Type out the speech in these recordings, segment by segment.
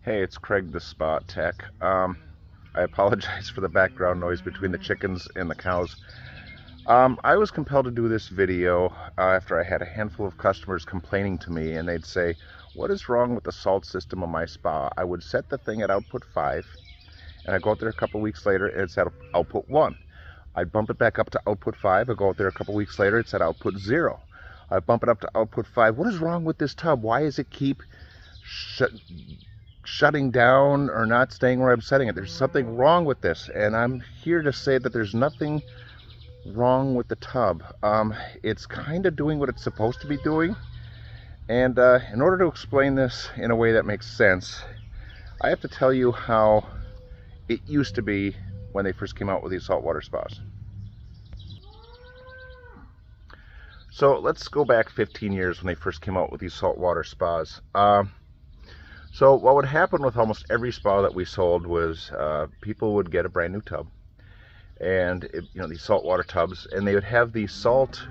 Hey, it's Craig the Spot Tech. I apologize for the background noise between the chickens and the cows. I was compelled to do this video after I had a handful of customers complaining to me, and they'd say, "What is wrong with the salt system of my spa?" I would set the thing at output 5, and I'd go out there a couple weeks later, and it's at output 1. I'd bump it back up to output 5, I'd go out there a couple weeks later, it's at output 0. I'd bump it up to output 5. What is wrong with this tub? Why does it keep shutting down or not staying where I'm setting it? There's something wrong with this, and I'm here to say that there's nothing wrong with the tub. It's kind of doing what it's supposed to be doing, and in order to explain this in a way that makes sense, I have to tell you how it used to be when they first came out with these saltwater spas. So let's go back 15 years when they first came out with these saltwater spas. So what would happen with almost every spa that we sold was people would get a brand new tub, and these saltwater tubs, and they would have the salt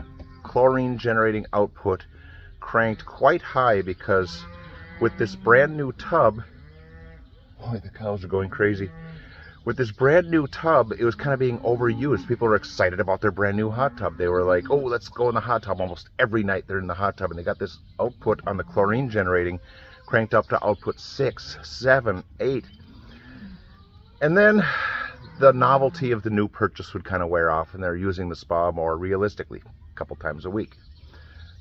chlorine generating output cranked quite high, because with this brand new tub, boy, the cows are going crazy. With this brand new tub, it was kind of being overused. People were excited about their brand new hot tub. They were like, "Oh, let's go in the hot tub." Almost every night they're in the hot tub, and they got this output on the chlorine generating cranked up to output 6, 7, 8. And then the novelty of the new purchase would kind of wear off, and they're using the spa more realistically, a couple times a week.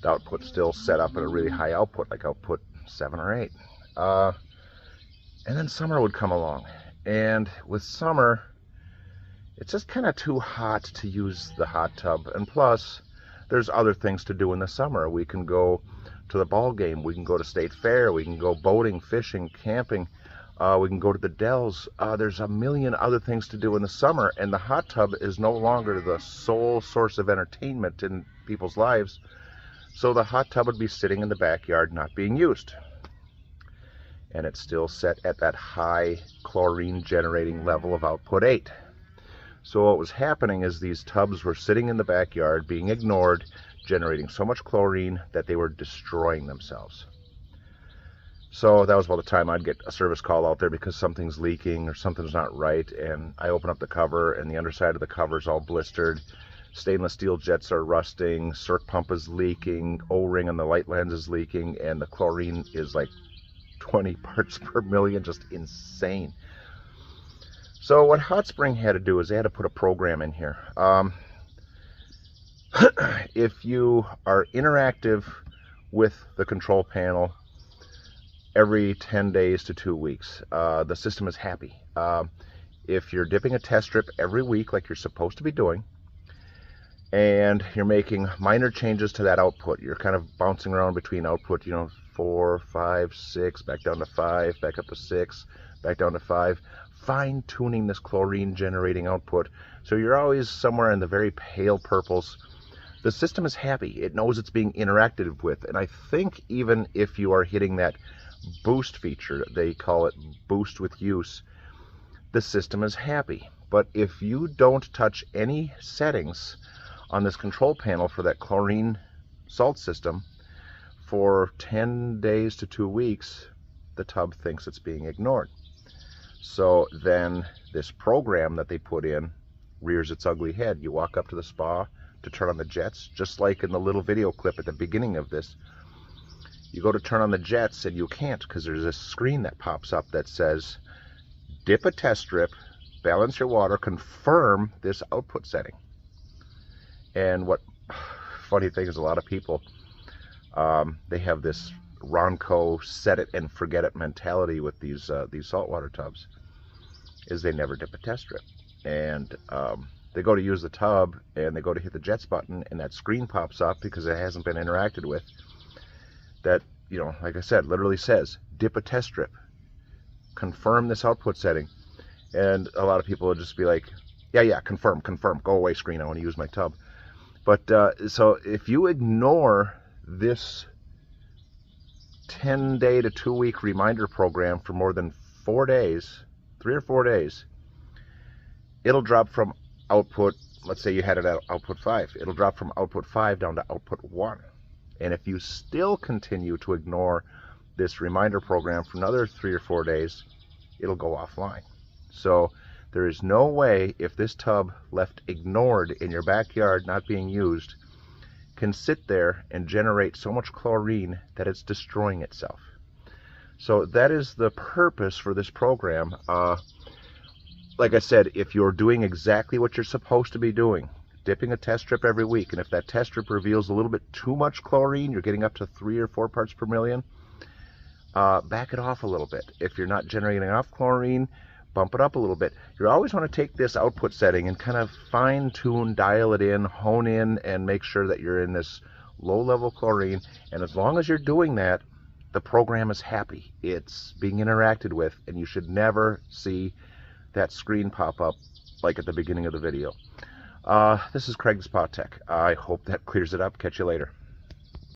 The output's still set up at a really high output, like output 7 or 8. And then summer would come along. And with summer, it's just kind of too hot to use the hot tub. And plus, there's other things to do in the summer. We can go to the ball game, we can go to State Fair, we can go boating, fishing, camping, we can go to the Dells. There's a million other things to do in the summer, and the hot tub is no longer the sole source of entertainment in people's lives. So the hot tub would be sitting in the backyard not being used. And it's still set at that high chlorine generating level of output 8. So what was happening is these tubs were sitting in the backyard being ignored, generating so much chlorine that they were destroying themselves. So that was about the time I'd get a service call out there because something's leaking or something's not right, and I open up the cover and the underside of the cover is all blistered, stainless steel jets are rusting, circ pump is leaking, O-ring on the light lens is leaking, and the chlorine is like 20 parts per million, just insane. So what Hot Spring had to do is they had to put a program in here. If you are interactive with the control panel every 10 days to 2 weeks, the system is happy. If you're dipping a test strip every week like you're supposed to be doing, and you're making minor changes to that output, you're kind of bouncing around between output, 4, 5, 6, back down to 5, back up to 6, back down to 5, fine-tuning this chlorine generating output, so you're always somewhere in the very pale purples. The system is happy. It knows it's being interacted with, and I think even if you are hitting that boost feature, they call it boost with use, the system is happy. But if you don't touch any settings on this control panel for that chlorine salt system for 10 days to 2 weeks, the tub thinks it's being ignored. So then this program that they put in rears its ugly head. You walk up to the spa to turn on the jets, just like in the little video clip at the beginning of this. You go to turn on the jets and you can't, because there's a screen that pops up that says, "Dip a test strip, balance your water, confirm this output setting." And what funny thing is, a lot of people, they have this Ronco set it and forget it mentality with these saltwater tubs, is they never dip a test strip. And they go to use the tub and they go to hit the jets button, and that screen pops up because it hasn't been interacted with. That, like I said, literally says, "Dip a test strip, confirm this output setting." And a lot of people will just be like, yeah, confirm, go away screen, I want to use my tub. But so if you ignore this 10-day to 2-week reminder program for more than 4 days, 3 or 4 days, it'll drop from output, let's say you had it at output 5, it'll drop from output 5 down to output 1. And if you still continue to ignore this reminder program for another 3 or 4 days, it'll go offline. So there is no way, if this tub left ignored in your backyard not being used, can sit there and generate so much chlorine that it's destroying itself. So that is the purpose for this program. Like I said, if you're doing exactly what you're supposed to be doing, dipping a test strip every week, and if that test strip reveals a little bit too much chlorine, you're getting up to 3 or 4 parts per million, back it off a little bit. If you're not generating enough chlorine, bump it up a little bit. You always want to take this output setting and kind of fine-tune, dial it in, hone in, and make sure that you're in this low-level chlorine. And as long as you're doing that, the program is happy. It's being interacted with, and you should never see that screen pop up like at the beginning of the video. This is Craig the Spot Tech. I hope that clears it up. Catch you later.